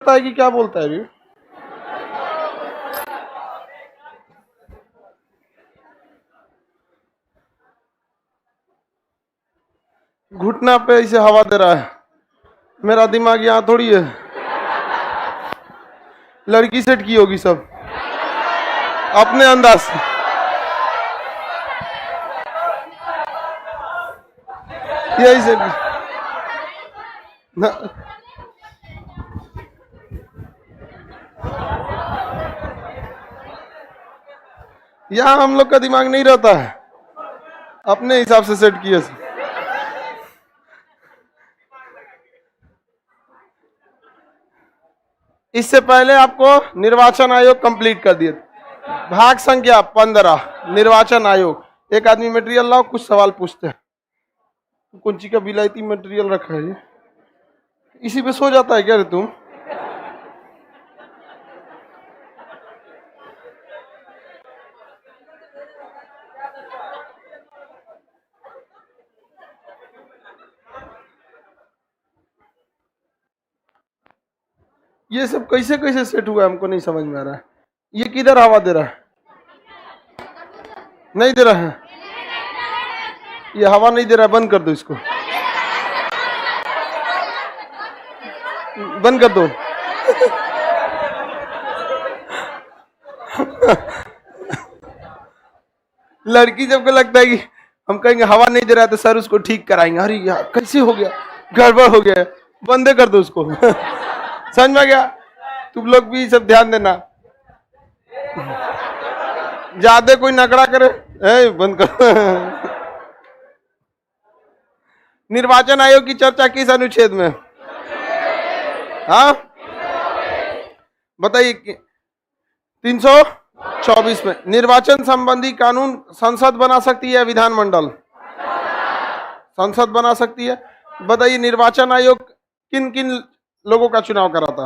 पता है कि क्या बोलता है अभी। घुटना पे इसे हवा दे रहा है। मेरा दिमाग यहाँ थोड़ी है। लड़की सेट की होगी सब अपने अंदाज से। यही से यहाँ हम लोग का दिमाग नहीं रहता है, अपने हिसाब से सेट किए। इससे पहले आपको निर्वाचन आयोग कंप्लीट कर दिए। भाग संख्या 15 निर्वाचन आयोग। एक आदमी मटेरियल लाओ, कुछ सवाल पूछते हैं। कौन ची का विलायती मटेरियल रखा है, इसी पे सो जाता है क्या रे तुम? ये सब कैसे कैसे सेट हुआ है हमको नहीं समझ में आ रहा है। ये किधर हवा दे रहा है? नहीं दे रहा है, ये हवा नहीं दे रहा है। बंद कर दो इसको, बंद कर दो। लड़की जब को लगता है कि हम कहेंगे हवा नहीं दे रहा है तो सर उसको ठीक कराएंगे। अरे यार कैसे हो गया, गड़बड़ हो गया, बंदे कर दो उसको। समझ में गया? तुम लोग भी सब ध्यान देना, ज्यादा कोई नकड़ा करे बंद कर। निर्वाचन आयोग की चर्चा किस अनुच्छेद में? हाँ बताइए। 324 में। निर्वाचन संबंधी कानून संसद बना सकती है, विधानमंडल? संसद बना सकती है। बताइए निर्वाचन आयोग किन किन लोगों का चुनाव कराता?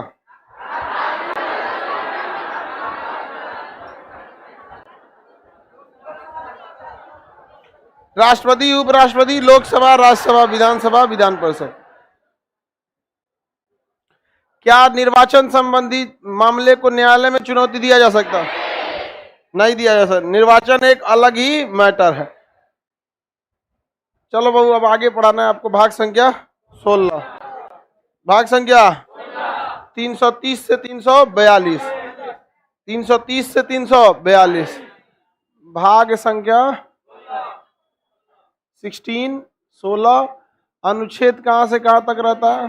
राष्ट्रपति, उपराष्ट्रपति, लोकसभा, राज्यसभा, विधानसभा, विधान परिषद। क्या निर्वाचन संबंधी मामले को न्यायालय में चुनौती दिया जा सकता? नहीं दिया जा सकता। निर्वाचन एक अलग ही मैटर है। चलो बाबू अब आगे पढ़ाना है आपको। भाग संख्या 16। भाग संख्या 330 से 342। 330 से 342। भाग संख्या 16 अनुच्छेद कहां से कहां तक रहता है?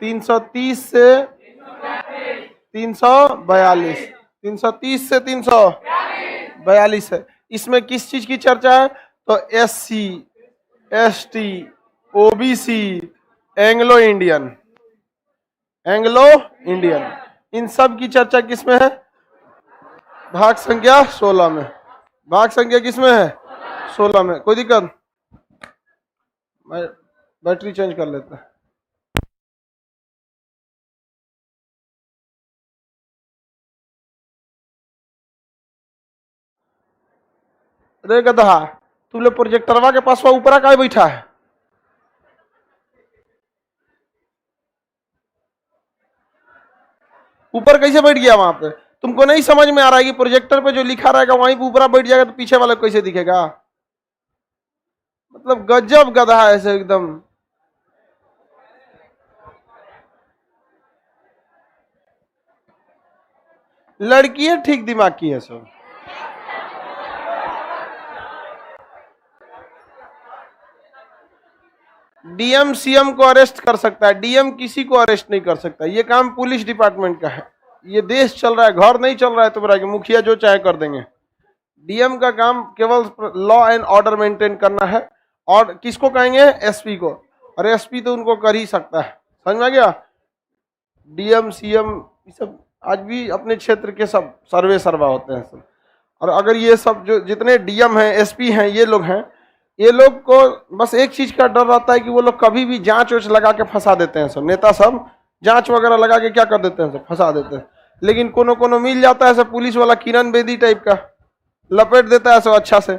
330 से 342। 330 से 342 है। इसमें किस चीज की चर्चा है? तो SC, ST, OBC, Anglo Indian, इन सब की चर्चा किसमें है? भाग संख्या 16 में। भाग संख्या किसमें है? 16 में। कोई दिक्कत? मैं बैटरी चेंज कर लेता है। रे गधा, तुम लोग प्रोजेक्टरवा के पास ऊपरा का बैठा है? ऊपर कैसे बैठ गया वहां पे? तुमको नहीं समझ में आ रहा है कि प्रोजेक्टर पे जो लिखा रहेगा वहीं पे ऊपरा बैठ जाएगा तो पीछे वाला कैसे दिखेगा? मतलब गजब गधा है ऐसे एकदम। लड़की है ठीक दिमाग की है सब। DM CM को अरेस्ट कर सकता है, DM किसी को अरेस्ट नहीं कर सकता। ये काम पुलिस डिपार्टमेंट का है। ये देश चल रहा है, घर नहीं चल रहा है तुम्हारा कि मुखिया जो चाहे कर देंगे। DM का काम केवल लॉ एंड ऑर्डर मेंटेन करना है। और किसको कहेंगे? SP को। और SP तो उनको कर ही सकता है। समझ में आ गया? DM CM ये सब आज भी अपने क्षेत्र के सब सर्वा होते हैं सब। और अगर ये सब जो जितने DM हैं, SP हैं, ये लोग हैं, ये लोग को बस एक चीज का डर रहता है कि वो लोग कभी भी जांच वाच लगा के फंसा देते हैं। सब नेता सब जांच वगैरह लगा के क्या कर देते हैं? सब फंसा देते हैं। लेकिन कोनो मिल जाता है सब पुलिस वाला किरण बेदी टाइप का, लपेट देता है सब अच्छा से।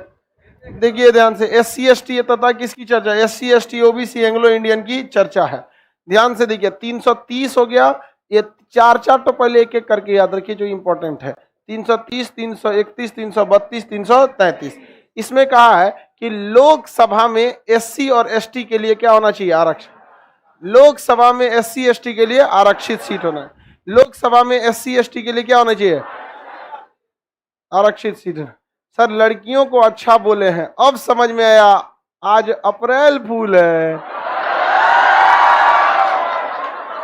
देखिए ध्यान से, SC ST तथा किसकी चर्चा? SC ST OBC Anglo Indian की चर्चा है। ध्यान से देखिए 330 हो गया, ये चार चार तो पहले एक एक करके याद रखिए जो इंपॉर्टेंट है। 330, 331, 332, 333। इसमें कहा है कि लोकसभा में एससी और एसटी के लिए क्या होना चाहिए? आरक्षण। लोकसभा में एससी एसटी के लिए आरक्षित सीट होना है। लोकसभा में एससी एसटी के लिए क्या होना चाहिए? आरक्षित सीट। सर लड़कियों को अच्छा बोले हैं, अब समझ में आया, आज अप्रैल फूल है।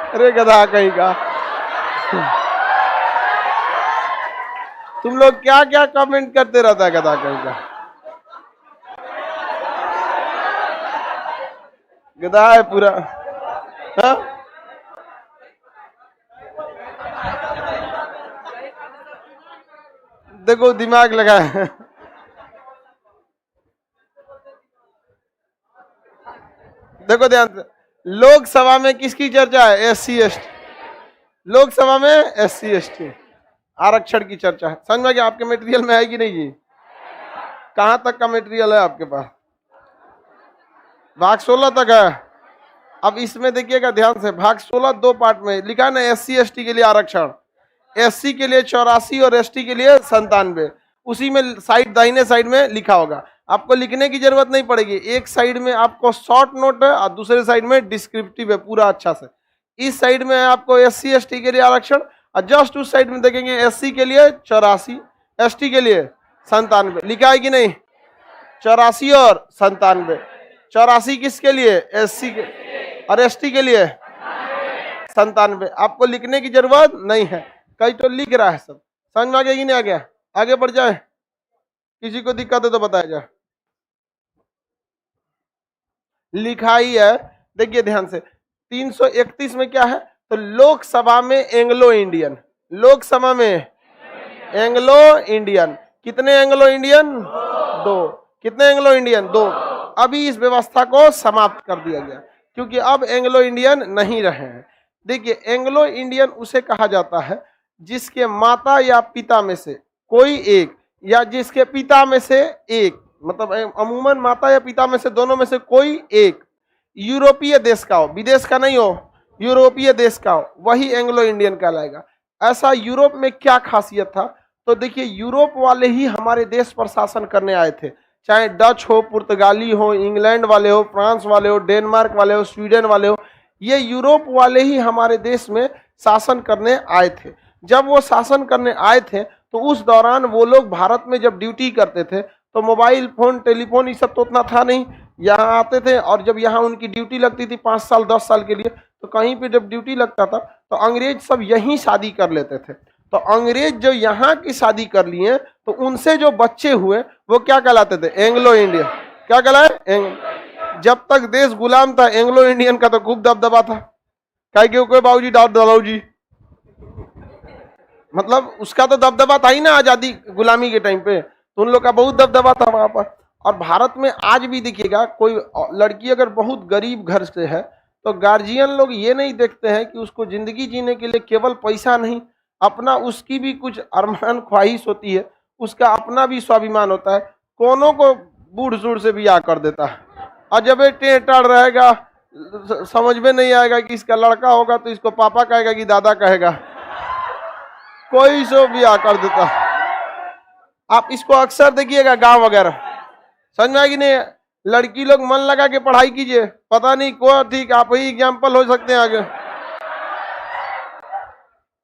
अरे गधा कहीं का, तुम लोग क्या क्या कमेंट करते रहता है गधा कहीं का। गधा है पूरा। हा? देखो दिमाग लगा है। देखो ध्यान से, लोकसभा में किसकी चर्चा है? SC ST. लोकसभा में एससी एसटी आरक्षण की चर्चा है। समझ में क्या? आपके मटेरियल में है कि नहीं जी? कहां तक का मटेरियल है आपके पास? भाग 16 तक है। अब इसमें देखिएगा ध्यान से, भाग 16 दो पार्ट में लिखा है ना, एससी एसटी के लिए आरक्षण। एससी के लिए 84 और एसटी के लिए 97। उसी में साइड दाहिने साइड में लिखा होगा, आपको लिखने की जरूरत नहीं पड़ेगी। एक साइड में आपको शॉर्ट नोट है और दूसरे साइड में डिस्क्रिप्टिव है पूरा अच्छा से। इस साइड में आपको एससी एसटी के लिए आरक्षण, और जस्ट उस साइड में देखेंगे एससी के लिए 84, एसटी के लिए 97 लिखा है कि नहीं? 84 और 97। 84 किसके लिए? एससी के, और एसटी के लिए 97। आपको लिखने की जरूरत नहीं है, कई तो लिख रहा है सब। समझ में आ गया कि नहीं आ गया? आगे बढ़ जाए, किसी को दिक्कत है तो बताया जाए। लिखा ही है, देखिए ध्यान से। 331 में क्या है? तो लोकसभा में एंग्लो इंडियन। लोकसभा में एंग्लो इंडियन। कितने एंग्लो इंडियन? 2। कितने एंग्लो इंडियन? 2। अभी इस व्यवस्था को समाप्त कर दिया गया क्योंकि अब एंग्लो इंडियन नहीं रहे हैं। देखिए एंग्लो इंडियन उसे कहा जाता है जिसके माता या पिता में से कोई एक, या जिसके पिता में से एक, मतलब अमूमन माता या पिता में से दोनों में से कोई एक यूरोपीय देश का हो, विदेश का नहीं हो, यूरोपीय देश का हो, वही एंग्लो इंडियन कहलाएगा। ऐसा यूरोप में क्या खासियत था? तो देखिए यूरोप वाले ही हमारे देश पर शासन करने आए थे, चाहे डच हो, पुर्तगाली हो, इंग्लैंड वाले हो, फ्रांस वाले हो, डेनमार्क वाले हो, स्वीडन वाले हो, ये यूरोप वाले ही हमारे देश में शासन करने आए थे। जब वो शासन करने आए थे तो उस दौरान वो लोग भारत में जब ड्यूटी करते थे तो मोबाइल फोन, टेलीफोन ये सब तो उतना था नहीं। यहाँ आते थे और जब यहाँ उनकी ड्यूटी लगती थी 5 साल 10 साल के लिए, तो कहीं पे जब ड्यूटी लगता था तो अंग्रेज सब यहीं शादी कर लेते थे। तो अंग्रेज जो यहाँ की शादी कर लिए तो उनसे जो बच्चे हुए वो क्या कहलाते थे? Anglo Indian. क्या कहलाए? जब तक देश गुलाम था एंग्लो इंडियन का तो खूब दबदबा था। कहे कि कोई बाबूजी डालो जी, मतलब उसका तो दबदबा था ही ना आजादी गुलामी के टाइम पे, तो उन लोग का बहुत दबदबा था वहां पर। और भारत में आज भी देखिएगा, कोई लड़की अगर बहुत गरीब घर से है तो गार्जियन लोग ये नहीं देखते हैं कि उसको जिंदगी जीने के लिए केवल पैसा नहीं, अपना उसकी भी कुछ अरमान ख्वाहिश होती है, उसका अपना भी स्वाभिमान होता है। कोनों को बूढ़ सूढ़ से ब्याह कर देता है और जब ये टेढ़ रहेगा, समझ में नहीं आएगा कि इसका लड़का होगा तो इसको पापा कहेगा कि दादा कहेगा, कोई सो ब्याह कर देता। आप इसको अक्सर देखिएगा गांव वगैरह। समझ में आएगी नहीं? लड़की लोग मन लगा के पढ़ाई कीजिए, पता नहीं को ठीक आप ही एग्जाम्पल हो सकते हैं आगे,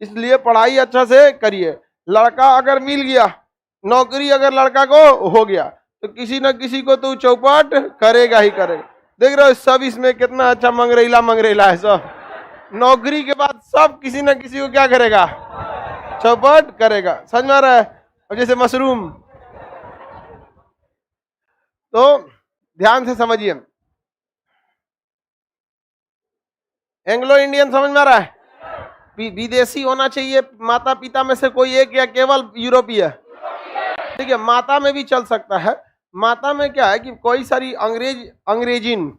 इसलिए पढ़ाई अच्छा से करिए। लड़का अगर मिल गया, नौकरी अगर लड़का को हो गया तो किसी न किसी को तो चौपट करेगा ही करेगा। देख रहे हो सब इसमें कितना अच्छा मंगरेला है सब। नौकरी के बाद सब किसी न किसी को क्या करेगा? चौपट करेगा। समझ में आ रहा है? और जैसे मशरूम, तो ध्यान से समझिए। एंग्लो इंडियन समझ में आ रहा है? विदेशी होना चाहिए माता पिता में से कोई एक, या केवल यूरोपीय? ठीक है, माता में भी चल सकता है। माता में क्या है कि कोई सारी अंग्रेजिन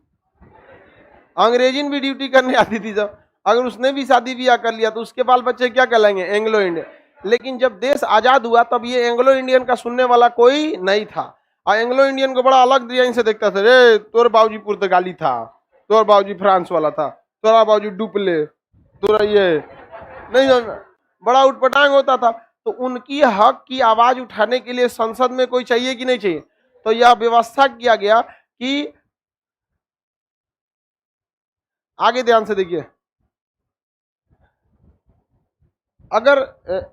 भी ड्यूटी करने आती थी। जब अगर उसने भी शादी ब्याह कर लिया तो उसके बाल बच्चे क्या कहलाएंगे? Anglo Indian. लेकिन जब देश आजाद हुआ तब ये एंग्लो इंडियन का सुनने वाला कोई नहीं था, और एंग्लो इंडियन को बड़ा अलग डिजाइन से देखता था। रे तोर बाबूजी पुर्तगाली था, तोर बाबूजी फ्रांस वाला था, तोरा बाबू डुपले, तोरा ये नहीं समझ में, बड़ा उटपटांग होता था। तो उनकी हक की आवाज उठाने के लिए संसद में कोई चाहिए कि नहीं चाहिए? तो यह व्यवस्था किया गया कि आगे ध्यान से देखिए, अगर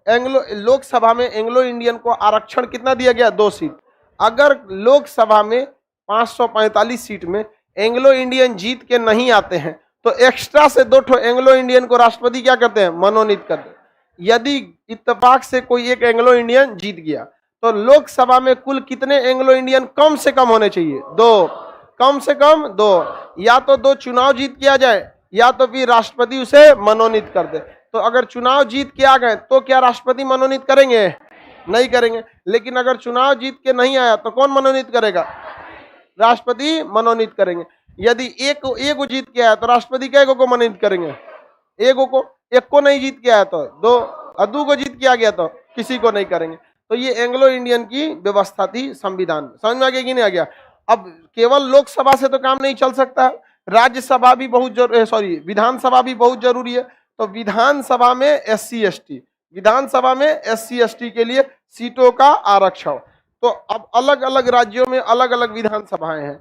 एंग्लो लोकसभा में एंग्लो इंडियन को आरक्षण कितना दिया गया? 2 सीट। अगर लोकसभा में 545 सीट में एंग्लो इंडियन जीत के नहीं आते हैं तो एक्स्ट्रा से 2 एंग्लो इंडियन को राष्ट्रपति क्या करते हैं? मनोनीत करते हैं। यदि इत्तेफाक से कोई एक एंग्लो इंडियन जीत गया तो लोकसभा में कुल कितने एंग्लो इंडियन कम से कम होने चाहिए? 2, कम से कम 2। या तो 2 चुनाव जीत किया जाए या तो फिर राष्ट्रपति उसे मनोनीत कर दे। तो अगर चुनाव जीत के आ गए तो क्या राष्ट्रपति मनोनीत करेंगे? नहीं करेंगे। लेकिन अगर चुनाव जीत के नहीं आया तो कौन मनोनीत करेगा? राष्ट्रपति मनोनीत करेंगे। यदि एक को जीत के आया तो राष्ट्रपति कैगो को मनोनीत करेंगे? एगो को। एक को नहीं जीत के आया तो 2, और 2 को जीत के आ गया तो किसी को नहीं करेंगे। तो ये एंग्लो इंडियन की व्यवस्था थी संविधान में। समझ में आ गया कि नहीं आ गया? अब केवल लोकसभा से तो काम नहीं चल सकता, राज्यसभा भी बहुत जरूरी, विधानसभा भी बहुत जरूरी है। तो विधानसभा में SC ST, विधानसभा में SC ST के लिए सीटों का आरक्षण। तो अब अलग अलग राज्यों में अलग अलग विधानसभाएं हैं,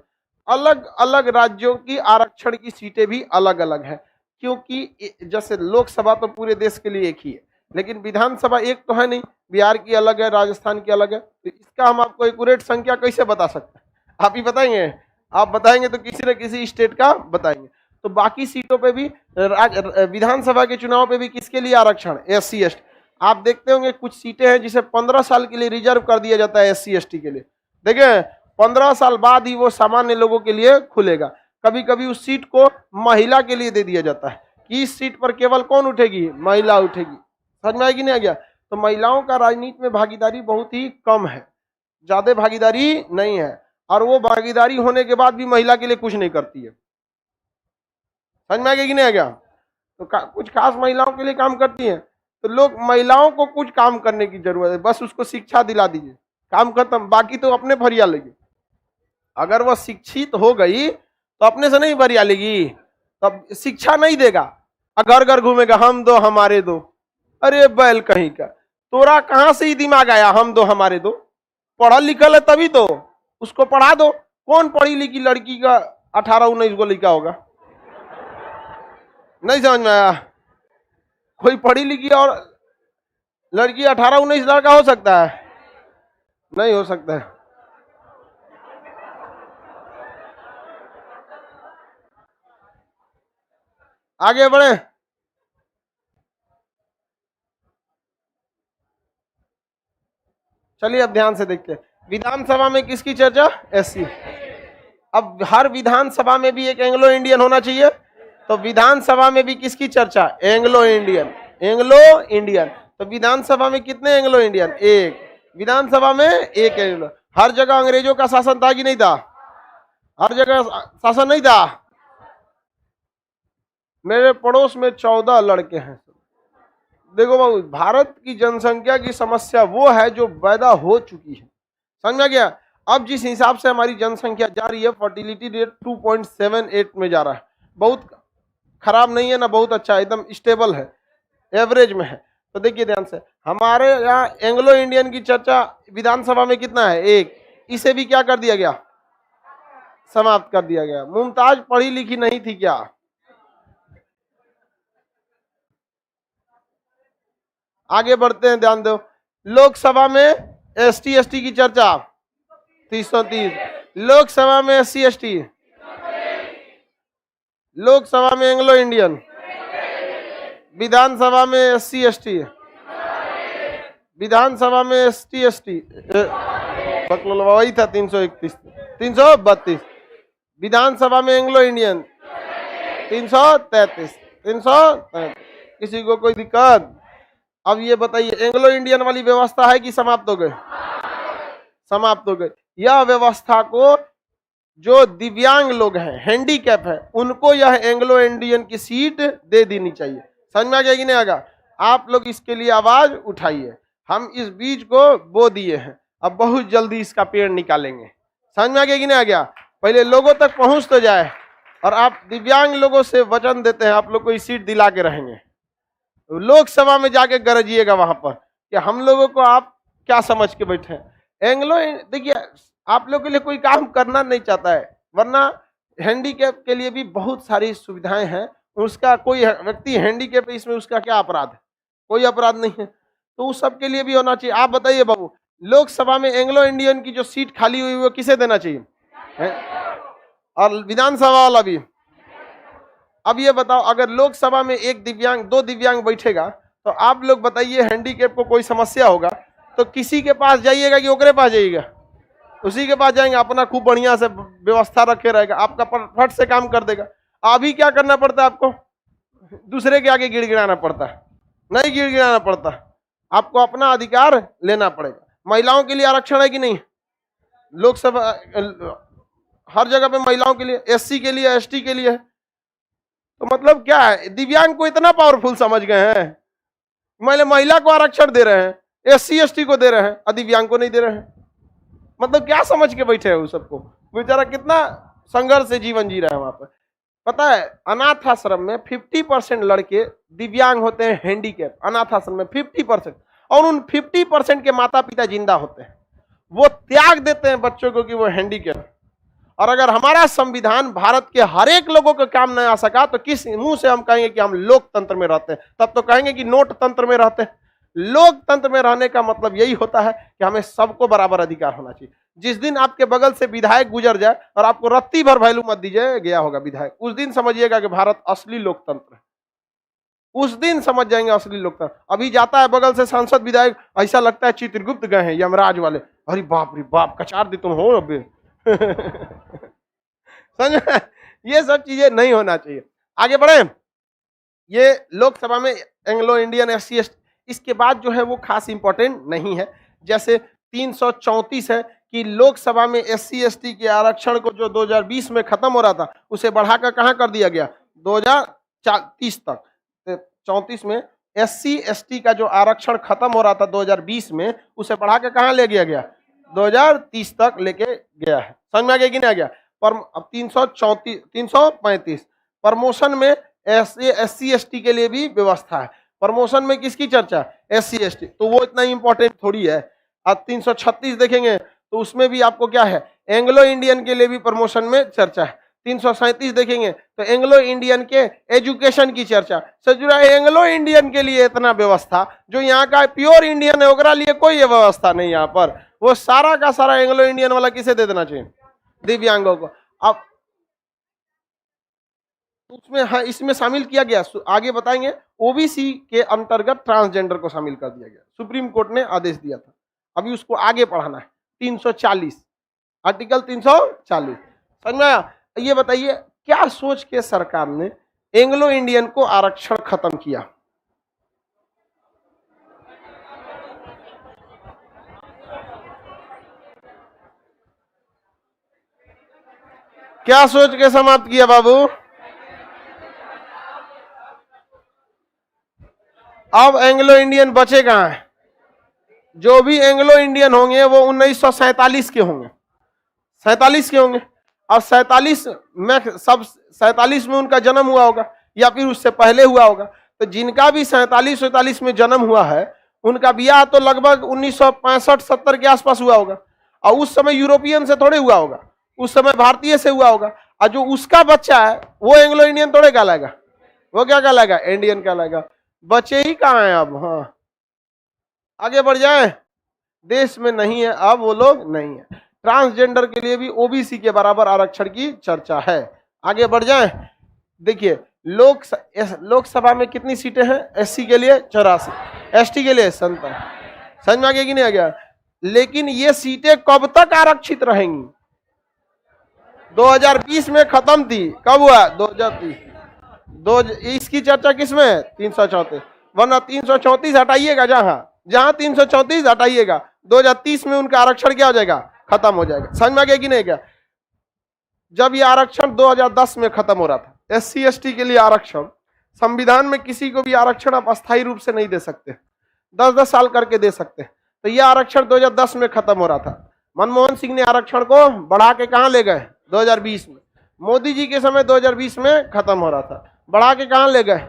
अलग अलग राज्यों की आरक्षण की सीटें भी अलग अलग है, क्योंकि जैसे लोकसभा तो पूरे देश के लिए एक ही है, लेकिन विधानसभा एक तो है नहीं, बिहार की अलग है, राजस्थान की अलग है। तो इसका हम आपको एक्यूरेट संख्या कैसे बता सकते हैं? आप ही बताएंगे? आप बताएंगे तो किसी न किसी स्टेट का बताएंगे। तो बाकी सीटों पे भी, विधानसभा के चुनाव पे भी किसके लिए आरक्षण? SC ST। आप देखते होंगे कुछ सीटें हैं जिसे 15 साल के लिए रिजर्व कर दिया जाता है SC ST के लिए। देखिए 15 साल बाद ही वो सामान्य लोगों के लिए खुलेगा। कभी कभी उस सीट को महिला के लिए दे दिया जाता है कि इस सीट पर केवल कौन उठेगी? महिला उठेगी। समझ में आएगी नहीं आ गया? तो महिलाओं का राजनीति में भागीदारी बहुत ही कम है, ज्यादा भागीदारी नहीं है, और वो भागीदारी होने के बाद भी महिला के लिए कुछ नहीं करती है। समझ में आ गया कि नहीं आ गया? तो कुछ खास महिलाओं के लिए काम करती हैं। तो लोग महिलाओं को कुछ काम करने की जरूरत है, बस उसको शिक्षा दिला दीजिए, काम खत्म, बाकी तो अपने भरिया लेगी। अगर वह शिक्षित हो गई तो अपने से नहीं भरिया लेगी, तब शिक्षा नहीं देगा, घर घर घूमेगा, हम दो हमारे दो। अरे बैल कहीं का, तोरा कहां से ही दिमाग आया हम दो हमारे दो? पढ़ल लिखल है तभी तो उसको पढ़ा दो। कौन पढ़ी लिखी लड़की का 18-19 को लड़का होगा? नहीं समझ में आया? कोई पढ़ी लिखी और लड़की 18-19 लड़का हो सकता है? नहीं हो सकता है। आगे बढ़े। चलिए अब ध्यान से देखते हैं, विधानसभा में किसकी चर्चा? SC। अब हर विधानसभा में भी एक एंग्लो इंडियन होना चाहिए, तो विधानसभा में भी किसकी चर्चा? Anglo Indian. Anglo Indian. तो विधानसभा में कितने एंग्लो इंडियन? 1। विधानसभा में 1 एंग्लो। हर जगह अंग्रेजों का शासन था कि नहीं था? हर जगह शासन नहीं था। मेरे पड़ोस में 14 लड़के हैं। देखो बाबू, भारत की जनसंख्या की समस्या वो है जो पैदा हो चुकी है। समझ में आ गया? अब जिस हिसाब से हमारी जनसंख्या जा रही है, फर्टिलिटी रेट 2.78 में जा रहा है। बहुत खराब नहीं है ना बहुत अच्छा, एकदम स्टेबल है, एवरेज में है। तो देखिए ध्यान से, हमारे यहाँ एंग्लो इंडियन की चर्चा विधानसभा में कितना है? 1। इसे भी क्या कर दिया गया? समाप्त कर दिया गया। मुमताज पढ़ी लिखी नहीं थी क्या? आगे बढ़ते हैं, ध्यान दो। लोकसभा में ST ST की चर्चा 330। लोकसभा में SC ST, लोकसभा में एंग्लो इंडियन, विधानसभा में SC ST, विधानसभा में ST ST वही था 331, 332। विधानसभा में एंग्लो इंडियन 333, 333। किसी को कोई दिक्कत? अब ये बताइए, एंग्लो इंडियन वाली व्यवस्था है कि समाप्त हो गई? समाप्त हो गई। यह व्यवस्था को जो दिव्यांग लोग हैं, हैंडीकैप है, उनको यह एंग्लो इंडियन की सीट दे देनी चाहिए। समझ में आ गया कि नहीं आगा? आप लोग इसके लिए आवाज उठाइए। हम इस बीज को बो दिए हैं, अब बहुत जल्दी इसका पेड़ निकालेंगे। समझ में आ गया कि नहीं आ गया? पहले लोगों तक पहुंच तो जाए। और आप दिव्यांग लोगों से वचन देते हैं आप लोग को इस सीट दिला के रहेंगे, लोकसभा में जाके गरजिएगा वहां पर कि हम लोगों को आप क्या समझ के बैठे हैं। एंग्लो देखिए आप लोग के लिए कोई काम करना नहीं चाहता है, वरना हैंडीकैप के लिए भी बहुत सारी सुविधाएं हैं, उसका कोई व्यक्ति हैंडीकैप है इसमें उसका क्या अपराध है, कोई अपराध नहीं है, तो उस सब के लिए भी होना चाहिए। आप बताइए बाबू, लोकसभा में एंग्लो इंडियन की जो सीट खाली हुई वो किसे देना चाहिए है? और विधानसभा वाला भी। अब ये बताओ अगर लोकसभा में एक दिव्यांग दो दिव्यांग बैठेगा तो आप लोग बताइए हैंडीकैप को कोई समस्या होगा तो किसी के पास जाइएगा कि ओकरे पास जाइएगा, उसी के पास जाएंगे, अपना खूब बढ़िया से व्यवस्था रखे रहेगा, आपका फट से काम कर देगा। अभी क्या करना पड़ता है आपको, दूसरे के आगे गिड़गिड़ाना पड़ता है, नहीं गिड़गिड़ाना पड़ता, आपको अपना अधिकार लेना पड़ेगा। महिलाओं के लिए आरक्षण है कि नहीं, लोकसभा हर जगह पे महिलाओं के लिए, एससी के लिए, एसटी के लिए है, तो मतलब क्या है, दिव्यांग को इतना पावरफुल समझ गए हैं, महिला को आरक्षण दे रहे हैं, एससी एसटी को दे रहे हैं और दिव्यांग को नहीं दे रहे हैं, मतलब क्या समझ के बैठे हैं उस सबको, बेचारा कितना संघर्ष से जीवन जी रहा है वहां पर। पता है अनाथ आश्रम में 50% लड़के दिव्यांग होते हैं, हैंडीकैप, अनाथ आश्रम में 50%, और उन 50% के माता पिता जिंदा होते हैं, वो त्याग देते हैं बच्चों को कि वो हैंडीकैप। और अगर हमारा संविधान भारत के हर एक लोगों को काम नहीं आ सका तो किस मुंह से हम कहेंगे कि हम लोकतंत्र में रहते हैं, तब तो कहेंगे कि नोट तंत्र में रहते हैं। लोकतंत्र में रहने का मतलब यही होता है कि हमें सबको बराबर अधिकार होना चाहिए। जिस दिन आपके बगल से विधायक गुजर जाए और आपको रत्ती भर वैल्यू मत दीजिए गया होगा विधायक, उस दिन समझिएगा कि भारत असली लोकतंत्र है, उस दिन समझ जाएंगे असली लोकतंत्र। अभी जाता है बगल से सांसद विधायक, ऐसा लगता है चित्रगुप्त गए हैं यमराज वाले, अरे बाप रे बाप कचार दी तुम हो अभी समझ, ये सब चीजें नहीं होना चाहिए। आगे बढ़े, ये लोकसभा में एंग्लो इंडियन एससी एसटी, इसके बाद जो है वो खास इंपॉर्टेंट नहीं है। जैसे 334 है कि लोकसभा में एससी एसटी के आरक्षण को जो 2020 में खत्म हो रहा था उसे बढ़ाकर कहां कर दिया गया 2030 तक। 34 में एससी एसटी का जो आरक्षण खत्म हो रहा था 2020 में उसे बढ़ाकर कहां ले गया गया 2030 तक लेके गया है। समझ में आ गया कि नहीं आ गया। पर अब 335 प्रमोशन में एससी एसटी के लिए भी व्यवस्था है। प्रमोशन में किसकी चर्चा, एससी एसटी, तो वो इतना इंपॉर्टेंट थोड़ी है। अब 336 देखेंगे तो उसमें भी आपको क्या है, एंग्लो इंडियन के लिए भी प्रमोशन में चर्चा है। 337 देखेंगे तो एंग्लो इंडियन के एजुकेशन की चर्चा से जुड़ा है। एंग्लो इंडियन के लिए इतना व्यवस्था, जो यहाँ का प्योर इंडियन है ओकरा लिए कोई व्यवस्था नहीं यहाँ पर, वो सारा का सारा एंग्लो इंडियन वाला किसे दे देना चाहिए, दिव्यांगों को। अब उसमें हाँ इसमें शामिल किया गया, आगे बताएंगे, ओबीसी के अंतर्गत ट्रांसजेंडर को शामिल कर दिया गया, सुप्रीम कोर्ट ने आदेश दिया था, अभी उसको आगे पढ़ाना है। 340 आर्टिकल 340 समझ में आया। ये बताइए क्या सोच के सरकार ने एंग्लो इंडियन को आरक्षण खत्म किया, क्या सोच के समाप्त किया बाबू। अब एंग्लो इंडियन बचे कहां है, जो भी एंग्लो इंडियन होंगे वो 1947 के होंगे, 47 के होंगे, और 47 में उनका जन्म हुआ होगा या फिर उससे पहले हुआ होगा। तो जिनका भी 47 में जन्म हुआ है उनका ब्याह तो लगभग 1965-70 के आसपास हुआ होगा, और उस समय यूरोपियन से थोड़े हुआ होगा, उस समय भारतीय से हुआ होगा। और जो उसका बच्चा है वो एंग्लो इंडियन थोड़े कहलाएगा, वो क्या कहलाएगा, इंडियन कहलाएगा। बच्चे ही कहाँ हैं अब, हाँ आगे बढ़ जाए, देश में नहीं है अब वो लोग नहीं है। ट्रांसजेंडर के लिए भी ओबीसी के बराबर आरक्षण की चर्चा है। आगे बढ़ जाए, देखिए लोकसभा में कितनी सीटें हैं, एससी के लिए 84, एसटी के लिए 57, समझ में आ गया कि नहीं आ गया। लेकिन ये सीटें कब तक आरक्षित रहेंगी, 2020 में खत्म थी, कब हुआ 2030, इसकी चर्चा किसमें 334, वरना 334 हटाइएगा, जहां 334 हटाइएगा 2030 में उनका आरक्षण क्या हो जाएगा, खत्म हो जाएगा। समझ में आ गया कि नहीं क्या। जब ये आरक्षण 2010 में खत्म हो रहा था, एससी एसटी के लिए आरक्षण, संविधान में किसी को भी आरक्षण आप अस्थायी रूप से नहीं दे सकते, 10-10 साल करके दे सकते, तो यह आरक्षण 2010 में खत्म हो रहा था। मनमोहन सिंह ने आरक्षण को बढ़ा के कहां ले गए 2020 में, मोदी जी के समय 2020 में खत्म हो रहा था, बढ़ा के कहां ले गए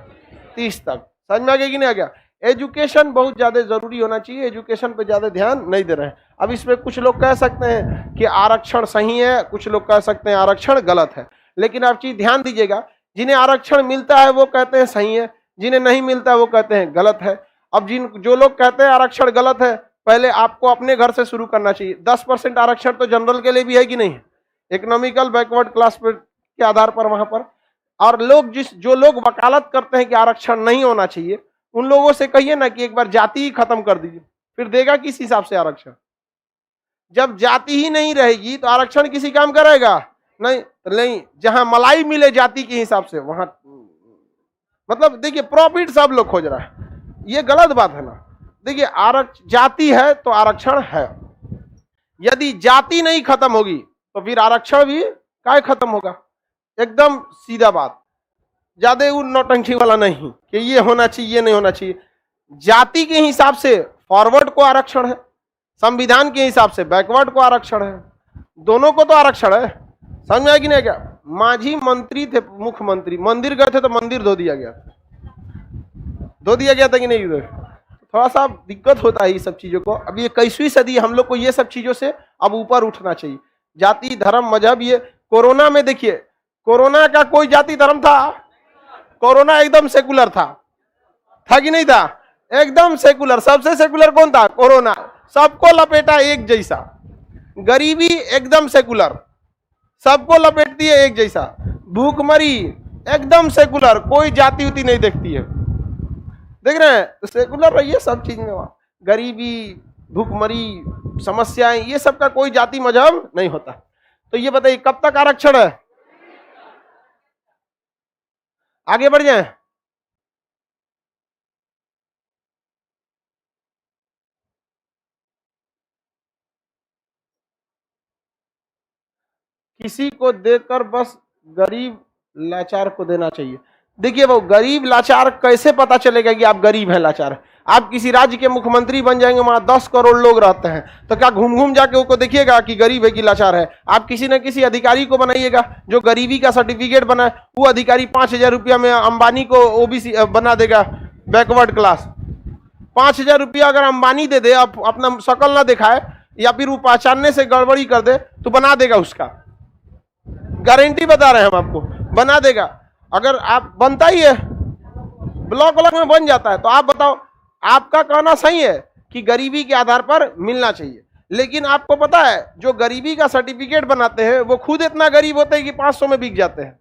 30 तक। समझ में आ गया कि नहीं आ गया? एजुकेशन बहुत ज्यादा जरूरी होना चाहिए, एजुकेशन पे ज्यादा ध्यान नहीं दे रहे हैं। अब इसमें कुछ लोग कह सकते हैं कि आरक्षण सही है, कुछ लोग कह सकते हैं आरक्षण गलत है, लेकिन आप चीज ध्यान दीजिएगा, जिन्हें आरक्षण मिलता है वो कहते हैं सही है, जिन्हें नहीं मिलता है वो कहते हैं गलत है। अब जो लोग कहते हैं आरक्षण गलत है, पहले आपको अपने घर से शुरू करना चाहिए। 10% आरक्षण तो जनरल के लिए भी है कि नहीं, इकोनॉमिकल बैकवर्ड क्लास के आधार पर वहां पर। और लोग जो लोग वकालत करते हैं कि आरक्षण नहीं होना चाहिए, उन लोगों से कहिए ना कि एक बार जाति ही खत्म कर दीजिए, फिर देगा किस हिसाब से आरक्षण? जब जाति ही नहीं रहेगी तो आरक्षण किसी काम का रहेगा? नहीं नहीं, जहां मलाई मिले जाति के हिसाब से वहां, मतलब देखिए प्रॉफिट सब लोग खोज रहा है, ये गलत बात है ना। देखिए जाति है तो आरक्षण है, यदि जाति नहीं खत्म होगी तो फिर आरक्षण भी काय खत्म होगा? एकदम सीधा बात, ज्यादा वो नौटंकी वाला नहीं कि ये होना चाहिए ये नहीं होना चाहिए। जाति के हिसाब से फॉरवर्ड को आरक्षण है, संविधान के हिसाब से बैकवर्ड को आरक्षण है, दोनों को तो आरक्षण है। समझ में आया कि नहीं क्या? मांझी मंत्री थे, मुख्यमंत्री मंदिर गए थे तो मंदिर धो दिया गया था कि नहीं? उधर थोड़ा सा दिक्कत होता है ये सब चीजों को। अब ये 21वीं सदी, हम लोग को ये सब चीजों से अब ऊपर उठना चाहिए। जाति धर्म मजहब, ये कोरोना में देखिए, कोरोना का कोई जाति धर्म था? कोरोना एकदम सेकुलर था कि नहीं था? एकदम सेकुलर। सबसे सेकुलर कौन था? कोरोना। सबको लपेटा एक जैसा। गरीबी एकदम सेकुलर, सबको लपेटती है एक जैसा। भूखमरी एकदम सेकुलर, कोई जाति उती नहीं देखती है। देख रहे हैं? तो सेकुलर रहिए सब चीज में। गरीबी, भूखमरी, समस्याएं, ये सब का कोई जाति मजहब नहीं होता। तो ये बताइए कब तक आरक्षण है? आगे बढ़ जाए। किसी को देकर बस गरीब लाचार को देना चाहिए। देखिए वो गरीब लाचार कैसे पता चलेगा कि आप गरीब हैं लाचार है? आप किसी राज्य के मुख्यमंत्री बन जाएंगे, वहां 10 करोड़ लोग रहते हैं, तो क्या घूम घूम जाके उनको देखिएगा कि गरीब है कि लाचार है? आप किसी न किसी अधिकारी को बनाइएगा जो गरीबी का सर्टिफिकेट बनाए, वो अधिकारी 5,000 रुपया में अंबानी को ओबीसी बना देगा, बैकवर्ड क्लास। 5,000 रुपया अगर अंबानी दे दे, आप अपना शकल ना दिखाए या फिर वो पहचानने से गड़बड़ी कर दे, तो बना देगा, उसका गारंटी बता रहे हैं हम आपको, बना देगा। अगर आप बनता ही है, ब्लॉक व्लॉक में बन जाता है, तो आप बताओ, आपका कहना सही है कि गरीबी के आधार पर मिलना चाहिए, लेकिन आपको पता है जो गरीबी का सर्टिफिकेट बनाते हैं वो खुद इतना गरीब होते हैं कि 500 में बिक जाते हैं।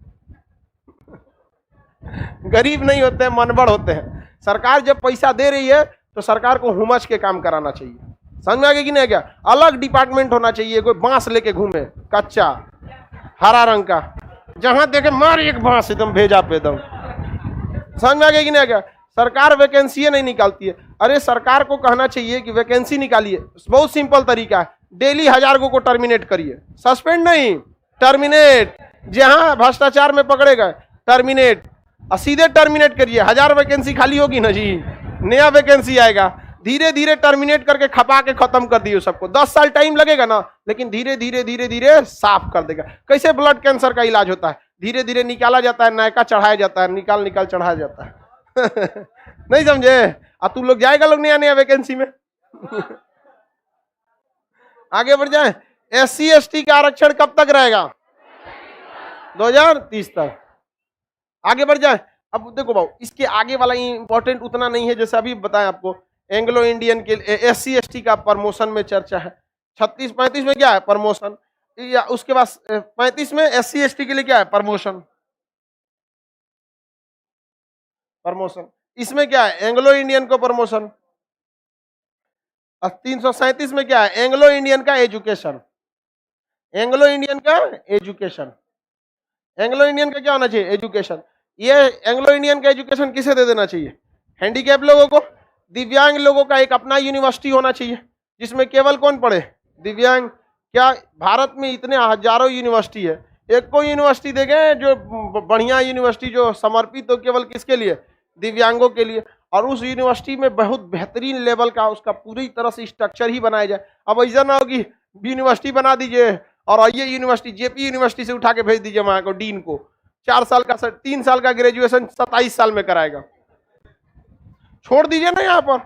गरीब नहीं होते हैं, मनबड़ होते हैं। सरकार जब पैसा दे रही है तो सरकार को हुमच के काम कराना चाहिए। समझ में आ गया कि नहीं? क्या अलग डिपार्टमेंट होना चाहिए, कोई बांस लेके घूमे कच्चा हरा रंग का, जहां देखे मार एक बांस एकदम भेजा पे एकदम। समझ में आ गया कि नहीं? क्या सरकार वैकेंसी नहीं निकालती है? अरे सरकार को कहना चाहिए कि वैकेंसी निकालिए, बहुत सिंपल तरीका है, डेली 1000 को टर्मिनेट करिए, सस्पेंड नहीं, टर्मिनेट। जहां भ्रष्टाचार में पकड़े गए टर्मिनेट, और सीधे टर्मिनेट करिए। 1000 वैकेंसी खाली होगी ना जी, नया वैकेंसी आएगा, धीरे धीरे टर्मिनेट करके खपा के खत्म कर दिए सबको। 10 साल टाइम लगेगा ना, लेकिन धीरे धीरे धीरे धीरे साफ कर देगा। कैसे ब्लड कैंसर का इलाज होता है, धीरे धीरे निकाला जाता है, नायका चढ़ाया जाता है, निकाल निकाल चढ़ाया जाता है। नहीं समझे? अब तुम लोग जाएगा लोग नया नया वैकेंसी में। आगे बढ़ जाए। SC ST का आरक्षण कब तक रहेगा? 2030 तक। आगे बढ़ जाए। अब देखो भाऊ, इसके आगे वाला इंपॉर्टेंट उतना नहीं है, जैसे अभी बताएं आपको। एंग्लो इंडियन के SC ST का प्रमोशन में चर्चा है। 36-35 में क्या है? प्रमोशन। या उसके बाद 35 में SC ST के लिए क्या है? प्रमोशन। प्रमोशन इसमें क्या है? एंग्लो इंडियन को प्रमोशन। 337 में क्या है? एंग्लो इंडियन का एजुकेशन। एंग्लो इंडियन का एजुकेशन। एंग्लो इंडियन का क्या होना चाहिए? एजुकेशन। ये एंग्लो इंडियन का एजुकेशन किसे दे देना चाहिए? हैंडीकैप लोगों को, दिव्यांग लोगों का एक अपना यूनिवर्सिटी होना चाहिए, जिसमें केवल कौन पढ़े? दिव्यांग। क्या भारत में इतने हजारों यूनिवर्सिटी है, एक को यूनिवर्सिटी देंगे जो बढ़िया यूनिवर्सिटी जो समर्पित हो केवल किसके लिए? दिव्यांगों के लिए। और उस यूनिवर्सिटी में बहुत बेहतरीन लेवल का उसका पूरी तरह से स्ट्रक्चर ही बनाया जाए। अब ऐसा ना हो कि यूनिवर्सिटी बना दीजिए और ये यूनिवर्सिटी जेपी यूनिवर्सिटी से उठा के भेज दीजिए वहां को, डीन को 4 साल का 3 साल का ग्रेजुएशन 27 साल में कराएगा। छोड़ दीजिए ना यहाँ पर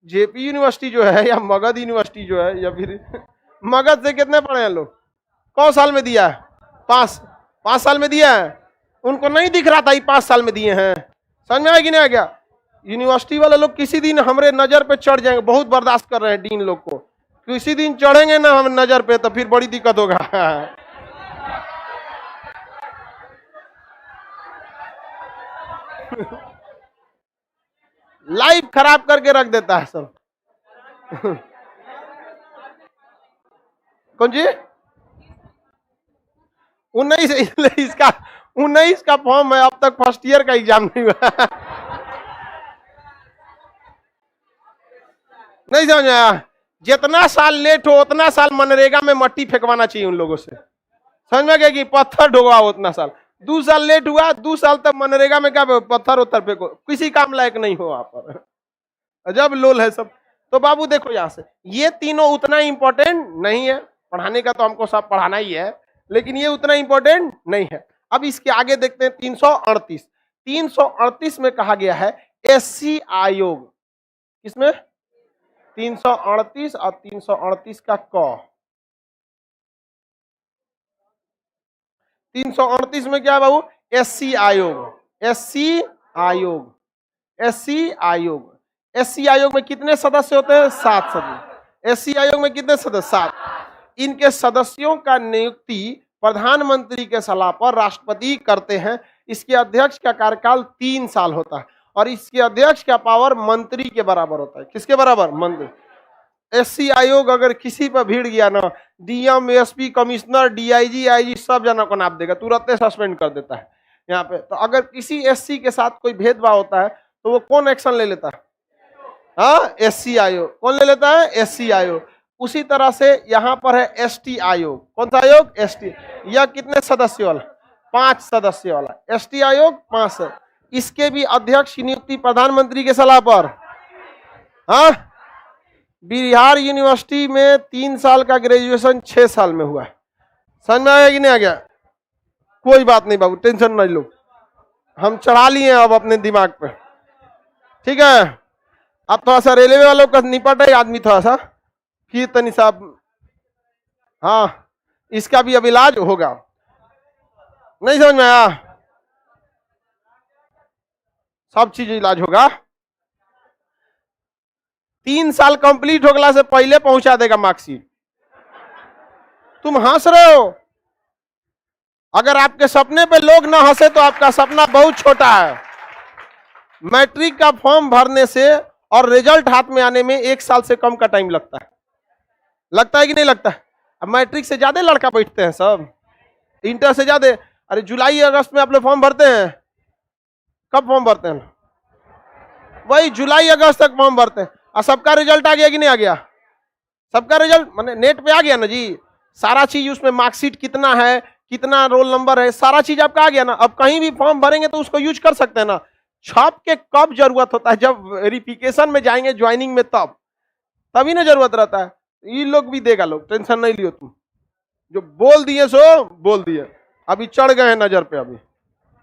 जेपी यूनिवर्सिटी जो है या मगध यूनिवर्सिटी जो है, या फिर मगध से कितने पढ़े हैं लोग, कौन साल में दिया है? 5 साल में दिया है। उनको नहीं दिख रहा था ये 5 साल में दिए हैं। समझ में आया कि नहीं आ गया? यूनिवर्सिटी वाले लोग किसी दिन हमारे नजर पे चढ़ जाएंगे, बहुत बर्दाश्त कर रहे हैं डीन लोग को, किसी दिन चढ़ेंगे ना हम नजर पे तो फिर बड़ी दिक्कत होगा। लाइफ खराब करके रख देता है सब। कौन जी? 19 का फॉर्म है, अब तक फर्स्ट ईयर का एग्जाम नहीं हुआ। नहीं समझ आया? जितना साल लेट हो उतना साल मनरेगा में मट्टी फेंकवाना चाहिए उन लोगों से। समझ में गया कि पत्थर ढोवा उतना साल, 2 साल लेट हुआ, 2 साल तक मनरेगा में क्या पत्थर उत्तर फेंको, किसी काम लायक नहीं हो आप पर। अजब लोल है सब। तो बाबू देखो यहां से, ये तीनों उतना इंपॉर्टेंट नहीं है, पढ़ाने का तो हमको सब पढ़ाना ही है, लेकिन ये उतना इंपॉर्टेंट नहीं है। अब इसके आगे देखते हैं 338 में कहा गया है एससी आयोग। किसमें? 338 और 338 का क। 338 में क्या है बाबू? एससी आयोग। एससी आयोग। एससी आयोग। एससी आयोग में कितने सदस्य होते हैं? 7 सदस्य। एससी आयोग में कितने सदस्य? 7। इनके सदस्यों का नियुक्ति प्रधानमंत्री के सलाह पर राष्ट्रपति करते हैं। इसके अध्यक्ष का कार्यकाल 3 साल होता है और इसके अध्यक्ष का पावर मंत्री के बराबर होता है। किसके बराबर? मंत्री। एससी आयोग अगर किसी पर भीड़ गया ना, DM, SP, commissioner, DIG, IG सब जना को नाप देगा, तुरंत सस्पेंड कर देता है यहाँ पे। तो अगर किसी एससी के साथ कोई भेदभाव होता है तो वो कौन एक्शन ले लेता है? हाँ, एससी आयोग। कौन ले लेता है? एससी आयोग। उसी तरह से यहाँ पर है एसटी आयोग। कौन सा आयोग? एसटी। यह कितने सदस्य वाला? 5 सदस्य वाला एसटी आयोग, 5। इसके भी अध्यक्ष की नियुक्ति प्रधानमंत्री के सलाह पर। हाँ, बिहार यूनिवर्सिटी में 3 साल का ग्रेजुएशन 6 साल में हुआ है। समझ में आया कि नहीं आ गया? कोई बात नहीं बाबू, टेंशन नहीं लो, हम चढ़ा लिए अब अपने दिमाग पे। ठीक है, अब थोड़ा सा रेलवे वालों का निपट है आदमी, थोड़ा सा कीर्तनी साहब। हाँ, इसका भी अब इलाज होगा। नहीं समझ में आया? सब चीज इलाज होगा। 3 साल कंप्लीट होगला से पहले पहुंचा देगा मार्कशीट। तुम हंस रहे हो, अगर आपके सपने पे लोग ना हंसे तो आपका सपना बहुत छोटा है। मैट्रिक का फॉर्म भरने से और रिजल्ट हाथ में आने में 1 साल से कम का टाइम लगता है। लगता है कि नहीं लगता है? अब मैट्रिक से ज्यादा लड़का बैठते हैं सब, इंटर से ज्यादा। अरे जुलाई अगस्त में आप लोग फॉर्म भरते हैं, कब फॉर्म भरते हैं? वही जुलाई अगस्त तक फॉर्म भरते हैं। और सबका रिजल्ट आ गया कि नहीं आ गया? सबका रिजल्ट माने नेट पे आ गया ना जी, सारा चीज उसमें, मार्कशीट कितना है, कितना रोल नंबर है, सारा चीज आपका आ गया ना। अब कहीं भी फॉर्म भरेंगे तो उसको यूज कर सकते हैं ना। छाप के कब जरूरत होता है? जब वेरिफिकेशन में जाएंगे ज्वाइनिंग में, तभी ना जरूरत रहता है। ये लोग भी देगा, लोग टेंशन नहीं लियो तुम, जो बोल दिए सो बोल दिए। अभी चढ़ गए हैं नजर पे, अभी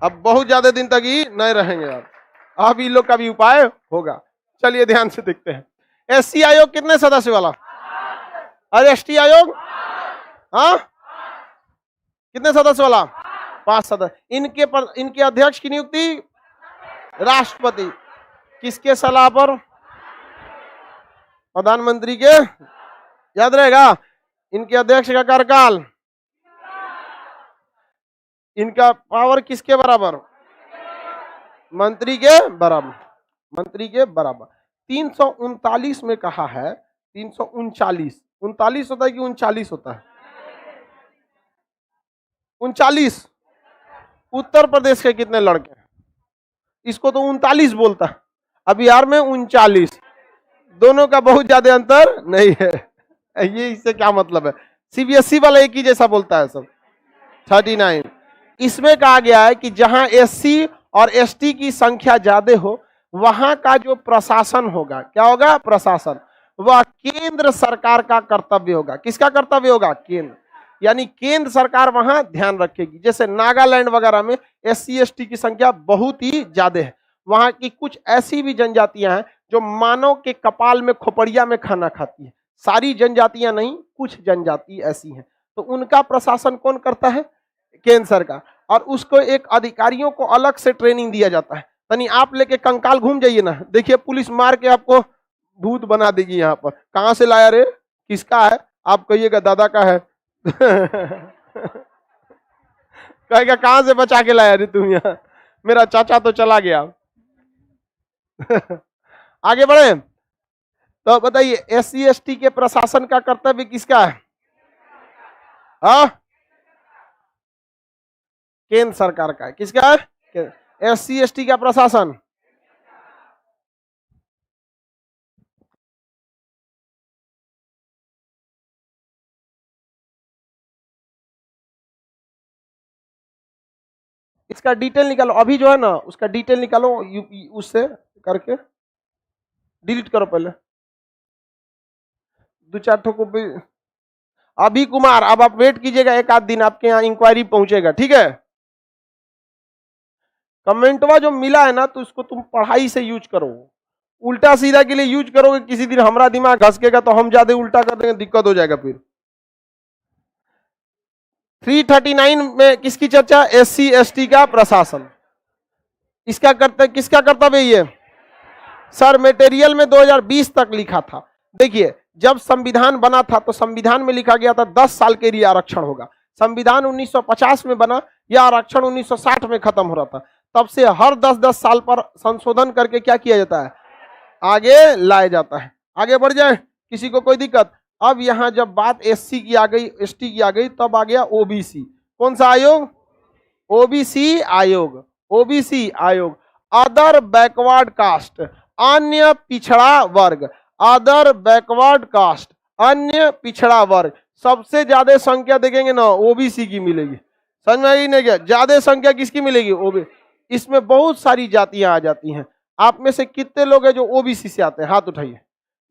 अब बहुत ज्यादा दिन तक ही नहीं रहेंगे यार। अब इन लोग का भी उपाय होगा। चलिए ध्यान से देखते हैं। एससी आयोग कितने सदस्य वाला? और एसटी आयोग हाँ कितने सदस्य वाला? 5 सदस्य। इनके अध्यक्ष की नियुक्ति राष्ट्रपति। किसके सलाह पर? प्रधानमंत्री के। याद रहेगा, इनके अध्यक्ष का कार्यकाल, इनका पावर किसके बराबर? मंत्री के बराबर। मंत्री के बराबर। 339 में कहा है, 339 39 होता है कि 39 होता है? 39। उत्तर प्रदेश के कितने लड़के हैं? इसको तो 39 बोलता है, अब बिहार में 39। दोनों का बहुत ज्यादा अंतर नहीं है। ये इससे क्या मतलब है? सीबीएसई वाला एक ही जैसा बोलता है सब। 39। इसमें कहा गया है कि जहां एससी और एसटी की संख्या ज्यादा हो, वहां का जो प्रशासन होगा, क्या होगा? प्रशासन, वह केंद्र सरकार का कर्तव्य होगा। किसका कर्तव्य होगा? केंद्र। यानी केंद्र सरकार वहां ध्यान रखेगी। जैसे नागालैंड वगैरह में SC ST की संख्या बहुत ही ज्यादा है, वहां की कुछ ऐसी भी जनजातियां हैं जो मानव के कपाल में खोपड़िया में खाना खाती है। सारी जनजातियां नहीं, कुछ जनजाति ऐसी हैं, तो उनका प्रशासन कौन करता है? केंद्र सरकार। और उसको एक अधिकारियों को अलग से ट्रेनिंग दिया जाता है। तनी आप लेके कंकाल घूम जाइए ना, देखिए पुलिस मार के आपको भूत बना देगी। यहाँ पर कहां से लाया रे, किसका है? आप कहिएगा दादा का है। कहेगा कहां से बचा के लाया रे तुम यहाँ, मेरा चाचा तो चला गया। आगे बढ़े तो बताइए SC ST के प्रशासन का कर्तव्य किसका है? हाँ, केंद्र सरकार का है। किसका है? SC ST का प्रशासन। इसका डिटेल निकालो, अभी जो है ना उसका डिटेल निकालो, उससे करके डिलीट करो पहले। 2-4 ठो को भी। अभी कुमार, अब आप वेट कीजिएगा, एक आध दिन आपके यहाँ इंक्वायरी पहुंचेगा, ठीक है? कमेंटवा जो मिला है ना, तो इसको तुम पढ़ाई से यूज करो, उल्टा सीधा के लिए यूज करोगे, किसी दिन हमारा दिमाग घसकेगा तो हम ज्यादा उल्टा कर देंगे, दिक्कत हो जाएगा फिर। 339 में किसकी चर्चा? SC ST का प्रशासन। इसका किसका कर्तव्य ये? सर मटेरियल में 2020 तक लिखा था। देखिए जब संविधान बना था तो संविधान में लिखा गया था 10 साल के लिए आरक्षण होगा। संविधान 1950 में बना, यह आरक्षण 1960 में खत्म हो रहा था। तब से हर 10-10 साल पर संशोधन करके क्या किया जाता है? आगे लाया जाता है। आगे बढ़ जाए, किसी को कोई दिक्कत? अब यहां जब बात SC की आ गई, ST की आ गई, तब आ गया OBC। कौन सा आयोग? OBC आयोग। OBC आयोग, अदर बैकवर्ड कास्ट, अन्य पिछड़ा वर्ग। अदर बैकवर्ड कास्ट, अन्य पिछड़ा वर्ग। सबसे ज्यादा संख्या देखेंगे ना OBC की मिलेगी। समझ में आई नहीं? क्या ज्यादा संख्या किसकी मिलेगी? OBC। इसमें बहुत सारी जातियां आ जाती हैं। आप में से कितने लोग हैं जो OBC से आते हैं? हाथ उठाइए।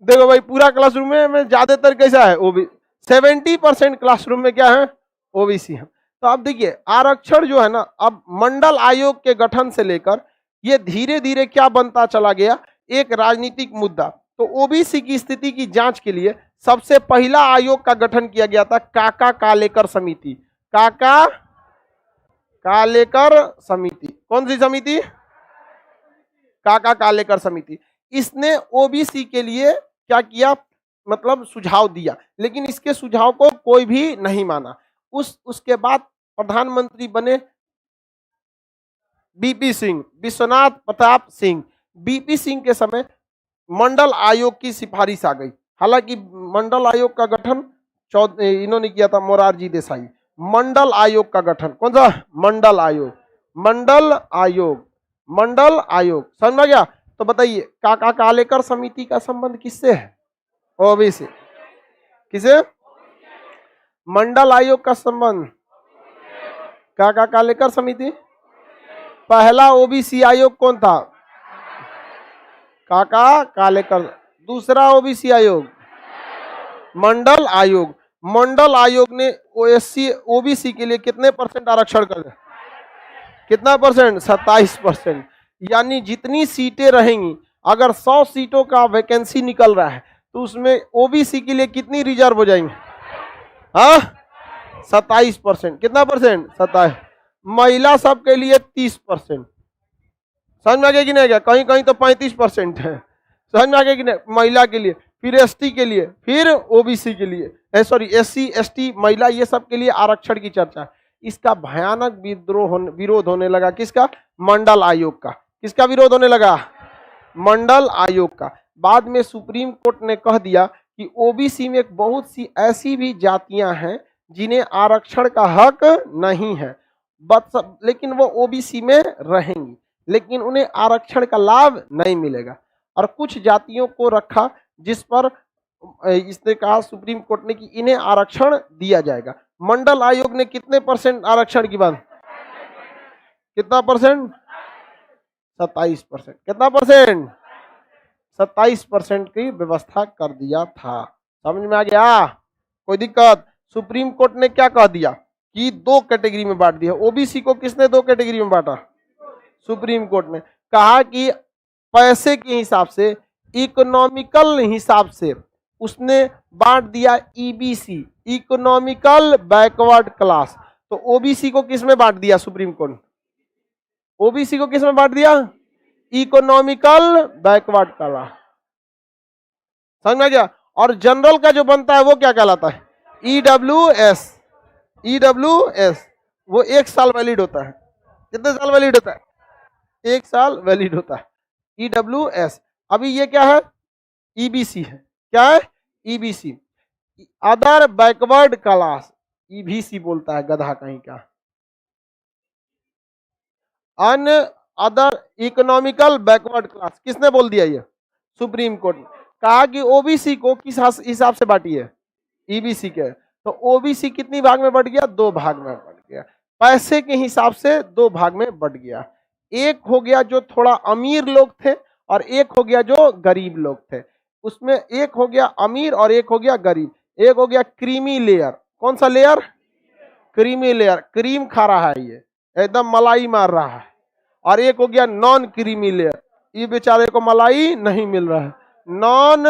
देखो भाई पूरा क्लासरूम में ज्यादातर कैसा है? OBC। 70% क्लासरूम में क्या है? OBC है। तो अब देखिए आरक्षण जो है ना, अब मंडल आयोग के गठन से लेकर ये धीरे धीरे क्या बनता चला गया? एक राजनीतिक मुद्दा। तो OBC की स्थिति की जांच के लिए सबसे पहला आयोग का गठन किया गया था, काका कालेकर समिति। काका कालेकर समिति। कौन सी समिति? काका कालेकर समिति। इसने OBC के लिए क्या किया? मतलब सुझाव दिया, लेकिन इसके सुझाव को कोई भी नहीं माना। उसके बाद प्रधानमंत्री बने BP सिंह, विश्वनाथ प्रताप सिंह। BP सिंह के समय मंडल आयोग की सिफारिश आ गई। हालांकि मंडल आयोग का गठन इन्होंने किया था, मोरारजी देसाई। मंडल आयोग का गठन, कौन सा? मंडल आयोग। मंडल आयोग, मंडल आयोग, समझ में गया? तो बताइए काका कालेकर समिति का संबंध किससे है? OBC। किसे? मंडल आयोग का संबंध काका कालेकर समिति। पहला OBC आयोग कौन था? काका कालेकर। दूसरा OBC आयोग मंडल आयोग। मंडल आयोग ने OBC के लिए कितने % आरक्षण कर दिया? कितना %? 27%। यानी जितनी सीटें रहेंगी, अगर 100 सीटों का वैकेंसी निकल रहा है तो उसमें OBC के लिए कितनी रिजर्व हो जाएंगे? हाँ, 27%। कितना %? 27। महिला सब के लिए 30%। समझ में आ गया कि नहीं? गया कहीं कहीं तो 35% है। समझ में आ गया कि नहीं? महिला के लिए, फिर ST के लिए, फिर OBC के लिए, सॉरी SC ST महिला, ये सब के लिए आरक्षण की चर्चा। इसका भयानक विरोध होने लगा। किसका? मंडल आयोग का। किसका विरोध होने लगा? मंडल आयोग का। बाद में सुप्रीम कोर्ट ने कह दिया कि OBC में बहुत सी ऐसी भी जातियां हैं जिन्हें आरक्षण का हक नहीं है, लेकिन वो OBC में रहेंगी, लेकिन उन्हें आरक्षण का लाभ नहीं मिलेगा। और कुछ जातियों को रखा जिस पर इसने कहा सुप्रीम कोर्ट ने कि इन्हें आरक्षण दिया जाएगा। मंडल आयोग ने कितने % आरक्षण की बात? कितना %? 27%। कितना %? 27% की व्यवस्था कर दिया था। समझ में आ गया? कोई दिक्कत? सुप्रीम कोर्ट ने क्या कह दिया कि दो कैटेगरी में बांट दिया। ओबीसी को किसने दो कैटेगरी में बांटा? सुप्रीम कोर्ट ने कहा कि पैसे के हिसाब से, इकोनॉमिकल हिसाब से उसने बांट दिया ईबीसी, इकोनॉमिकल बैकवर्ड क्लास। तो ओबीसी को किस में बांट दिया सुप्रीम कोर्ट? ओबीसी को किस में बांट दिया? Economical backward class. समझ में आ गया? और जनरल का जो बनता है वो क्या कहलाता है? ईडब्ल्यूएस। ईडब्ल्यूएस वो 1 साल वैलिड होता है। कितने साल वैलिड होता है? 1 साल वैलिड होता है ईडब्ल्यूएस। अभी ये क्या है? ईबीसी है। क्या है? EBC, other backward class. EBC बोलता है गधा कहीं का। अन अदर इकोनॉमिकल बैकवर्ड क्लास किसने बोल दिया? ये सुप्रीम कोर्ट ने कहा कि ओबीसी को किस हिसाब से बांटी है? ईबीसी के। तो ओबीसी कितनी भाग में बढ़ गया? 2 भाग में बढ़ गया। पैसे के हिसाब से 2 भाग में बढ़ गया। एक हो गया जो थोड़ा अमीर लोग थे और एक हो गया जो गरीब लोग थे। उसमें एक हो गया अमीर और एक हो गया गरीब। एक हो गया क्रीमी लेयर। कौन सा लेयर? क्रीमी लेयर, क्रीम खा रहा है, ये एकदम मलाई मार रहा है। और एक हो गया नॉन क्रीमी लेयर, ये बेचारे को मलाई नहीं मिल रहा है। Non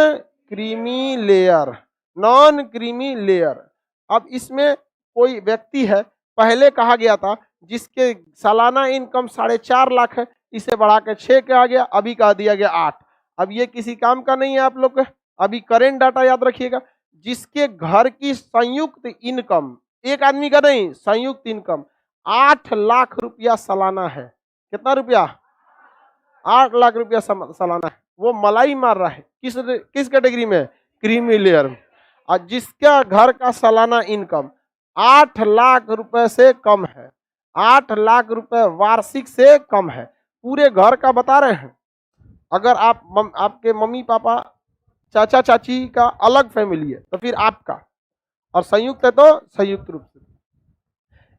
creamy layer, non creamy layer. अब इसमें कोई व्यक्ति है, पहले कहा गया था जिसके सालाना इनकम 4.5 लाख है, इसे बढ़ा के 6 कहा गया, अभी कहा दिया गया 8। अब ये किसी काम का नहीं है आप लोग का, अभी करेंट डाटा याद रखिएगा। जिसके घर की संयुक्त इनकम, एक आदमी का नहीं, संयुक्त इनकम 8 लाख रुपया सालाना है। कितना रुपया? 8 लाख रुपया सालाना है। वो मलाई मार रहा है किस कैटेगरी में? क्रीमी लेयर में। और जिसका घर का सालाना इनकम 8 लाख रुपए से कम है, 8 लाख रुपए वार्षिक से कम है, पूरे घर का बता रहे हैं। अगर आपके मम्मी पापा चाचा चाची का अलग फैमिली है तो फिर आपका, और संयुक्त है तो संयुक्त रूप से,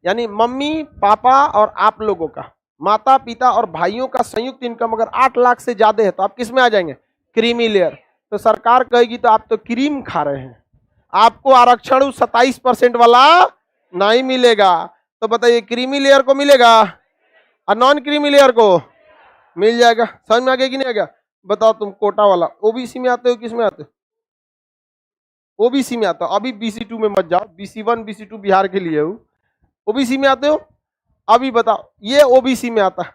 यानी मम्मी पापा और आप लोगों का, माता पिता और भाइयों का संयुक्त इनकम अगर 8 लाख से ज्यादा है तो आप किस में आ जाएंगे? Creamy layer. तो सरकार कहेगी तो आप तो क्रीम खा रहे हैं, आपको आरक्षण 27% वाला नहीं मिलेगा। तो बताइए क्रीमी लेयर को मिलेगा और नॉन क्रीमी लेयर को मिल जाएगा। समझ में आ गया कि नहीं आ गया? बताओ तुम कोटा वाला ओबीसी में आते हो किस में आते हो? ओबीसी में आता हो। अभी BC2 में मत जाओ, BC1 BC2 बिहार के लिए हो। ओबीसी में आते हो? अभी बताओ, ये ओबीसी में आता है।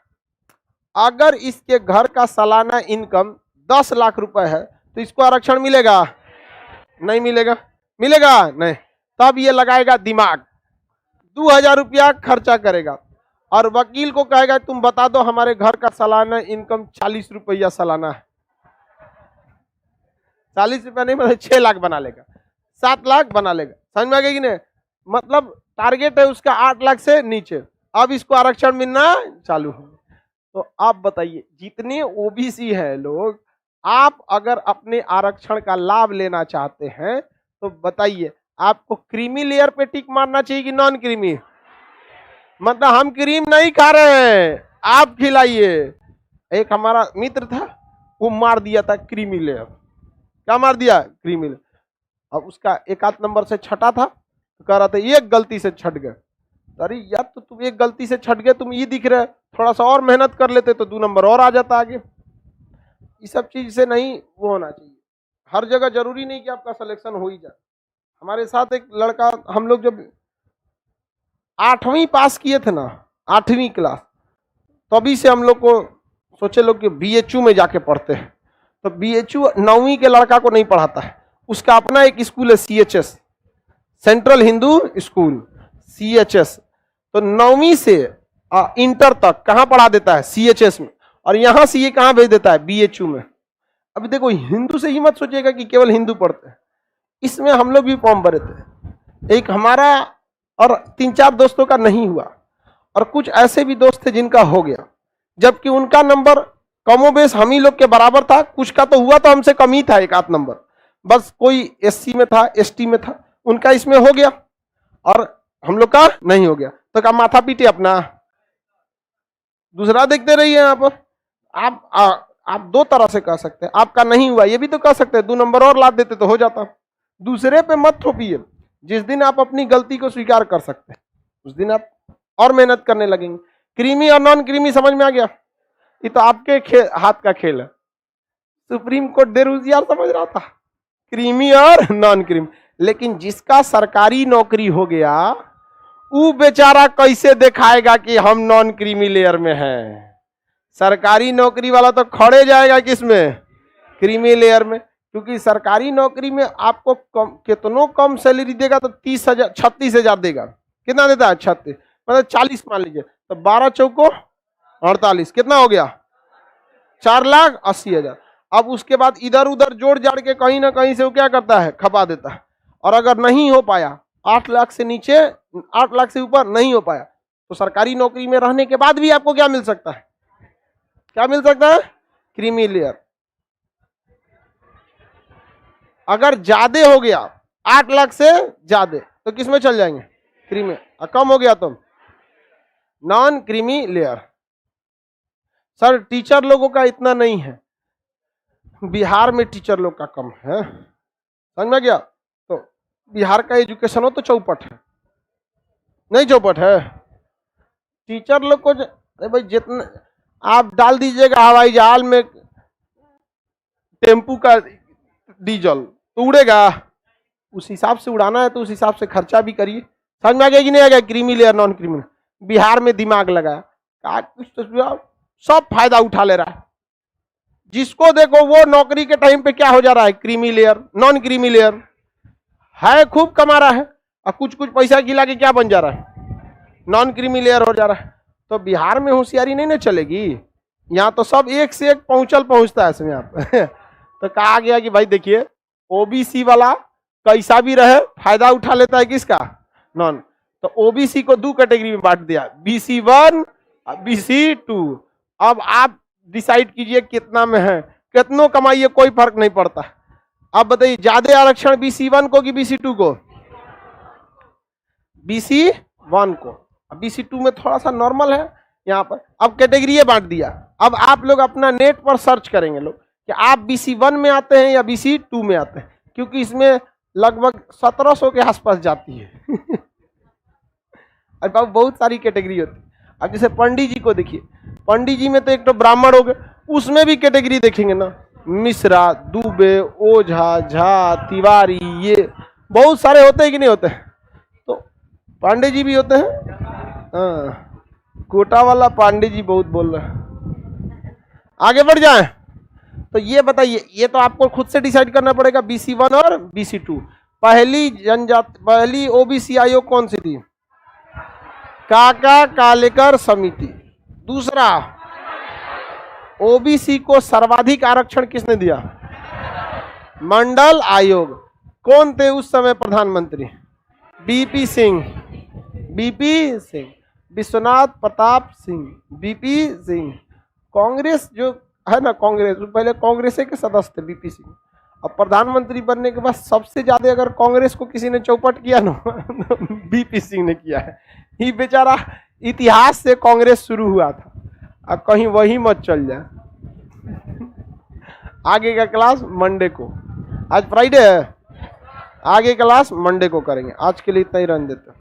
अगर इसके घर का सालाना इनकम 10 लाख रुपए है तो इसको आरक्षण मिलेगा? नहीं मिलेगा। मिलेगा नहीं। तब ये लगाएगा दिमाग, 2000 रुपया खर्चा करेगा और वकील को कहेगा तुम बता दो हमारे घर का सालाना इनकम 40 रुपया सालाना है। 40 रुपया नहीं, मतलब 6 लाख बना लेगा, 7 लाख बना लेगा। समझ में आ गया कि नहीं? मतलब टारगेट है उसका 8 लाख से नीचे। अब इसको आरक्षण मिलना चालू हो। तो आप बताइए जितने ओबीसी हैं लोग, आप अगर अपने आरक्षण का लाभ लेना चाहते हैं तो बताइए आपको क्रीमी लेयर पे टिक मारना चाहिए कि नॉन क्रीमी? मतलब हम क्रीम नहीं खा रहे हैं, आप खिलाइए। एक हमारा मित्र था, वो मार दिया था क्रीमी लेयर। क्या मार दिया? Creamy layer. अब उसका 1 नंबर से छटा था तो कह रहा था एक गलती से छट गए। अरे यार तो तुम एक गलती से छट गए, तुम ये दिख रहे, थोड़ा सा और मेहनत कर लेते तो 2 नंबर और आ जाता आगे। ये सब चीज से नहीं वो होना चाहिए। हर जगह जरूरी नहीं कि आपका सिलेक्शन हो ही जाए। हमारे साथ एक लड़का, हम लोग जब 8वीं पास किए थे ना, 8वीं क्लास, तभी से हम लोग को सोचे लोग कि BHU में जाके पढ़ते हैं। तो BHU 9वीं के लड़का को नहीं पढ़ाता है, उसका अपना एक स्कूल है CHS, central Hindu school, CHS। तो 9वीं से इंटर तक कहाँ पढ़ा देता है? CHS में। और यहां से ये कहाँ भेज देता है? BHU में। अभी देखो, हिंदू से ही मत सोचिएगा कि केवल हिंदू पढ़ते हैं, इसमें हम लोग भी फॉर्म भरे थे। एक हमारा और 3-4 दोस्तों का नहीं हुआ, और कुछ ऐसे भी दोस्त थे जिनका हो गया, जबकि उनका नंबर कमोबेश हम ही लोग के बराबर था। कुछ का तो हुआ तो हमसे कम ही था, 1 नंबर, बस कोई SC में था, ST में था, उनका इसमें हो गया और हम लोग का नहीं हो गया। तो क्या माथा पीटे अपना, दूसरा देखते रहिए। यहाँ पर आप 2 तरह से कह सकते हैं, आपका नहीं हुआ ये भी तो कह सकते हैं, 2 नंबर और ला देते तो हो जाता। दूसरे पे मत थोपिए, जिस दिन आप अपनी गलती को स्वीकार कर सकते हैं उस दिन आप और मेहनत करने लगेंगे। क्रीमी और नॉन क्रीमी समझ में आ गया? ये तो आपके हाथ का खेल है। सुप्रीम कोर्ट बेरोजगार समझ रहा था क्रीमी और नॉन क्रीमी, लेकिन जिसका सरकारी नौकरी हो गया वो बेचारा कैसे दिखाएगा कि हम नॉन क्रीमी लेयर में हैं? सरकारी नौकरी वाला तो खड़े जाएगा किसमें? क्रीमी लेयर में, क्योंकि सरकारी नौकरी में आपको कितनों कम सैलरी देगा तो 30,000 36,000 देगा। कितना देता है? 36, मतलब 40 मान लीजिए, तो 12 चौको 48, कितना हो गया? 4,80,000। अब उसके बाद इधर उधर जोड़ जाड़ के कहीं ना कहीं से वो क्या करता है? खपा देता है। और अगर नहीं हो पाया 8 लाख से नीचे, 8 लाख से ऊपर नहीं हो पाया, तो सरकारी नौकरी में रहने के बाद भी आपको क्या मिल सकता है? क्या मिल सकता है? Creamy layer. अगर ज्यादा हो गया 8 लाख से ज्यादा तो किस में चल जाएंगे? क्रीमी। और कम हो गया तो non creamy layer. Sir teacher लोगों का इतना नहीं है, बिहार में टीचर लोग का कम है, समझ में गया? तो बिहार का एजुकेशन हो तो चौपट है, नहीं चौपट है। टीचर लोग को भाई जितना आप डाल दीजिएगा हवाई जहाज में टेम्पू का डीजल तो उड़ेगा, उस हिसाब से उड़ाना है तो उस हिसाब से खर्चा भी करिए। समझ में आ गया कि नहीं आ गया? Creamy layer non creamy. Bihar में दिमाग लगाया, कुछ तो सब फायदा उठा ले रहा है। जिसको देखो वो नौकरी के टाइम पे क्या हो जा रहा है? Creamy layer, non creamy layer है, खूब कमा रहा है, और कुछ कुछ पैसा गिला के क्या बन जा रहा है? नॉन क्रीमी लेयर हो जा रहा है। तो बिहार में होशियारी नहीं ना चलेगी, यहाँ तो सब एक से एक पहुंचता है इसमें आप तो कहा गया कि भाई देखिए ओबीसी वाला कैसा भी रहे फायदा उठा लेता है किसका? नॉन। तो ओबीसी को 2 कैटेगरी में बांट दिया, BC1 BC2। अब आप डिसाइड कीजिए कितना में है, कितनों कमाइए कोई फर्क नहीं पड़ता। अब बताइए ज्यादा आरक्षण BC1 को कि BC2 को? BC1 को। BC2 में थोड़ा सा नॉर्मल है यहाँ पर। अब कैटेगरी बांट दिया। अब आप लोग अपना नेट पर सर्च करेंगे लोग कि आप BC1 में आते हैं या BC2 में आते हैं, क्योंकि इसमें लगभग 1700 के आसपास जाती है और बहुत सारी कैटेगरी होती है। अब जैसे पंडित जी को देखिए, पंडित जी में तो एक तो ब्राह्मण हो गए, उसमें भी कैटेगरी देखेंगे ना, मिश्रा, दुबे, ओझा, झा, तिवारी, ये बहुत सारे होते हैं कि नहीं होते हैं? तो पांडे जी भी होते हैं। हाँ, कोटा वाला पांडे जी बहुत बोल रहे हैं। आगे बढ़ जाएं तो ये बताइए, ये तो आपको खुद से डिसाइड करना पड़ेगा BC1 और BC2। पहली जनजाति, पहली ओबीसी आयोग कौन सी थी? काका कालेकर समिति। दूसरा, ओबीसी को सर्वाधिक आरक्षण किसने दिया? मंडल आयोग। कौन थे उस समय प्रधानमंत्री? बीपी सिंह, विश्वनाथ प्रताप सिंह, बीपी सिंह। कांग्रेस जो है ना, कांग्रेस पहले कांग्रेस के सदस्य थे बीपी सिंह। अब प्रधानमंत्री बनने के बाद सबसे ज्यादा अगर कांग्रेस को किसी ने चौपट किया ना बीपी सिंह ने किया है। ये बेचारा इतिहास से कांग्रेस शुरू हुआ था, अब कहीं वही मत चल जाए। आगे का क्लास मंडे को, आज फ्राइडे है, आगे क्लास मंडे को करेंगे। आज के लिए इतना ही रहने देते हैं।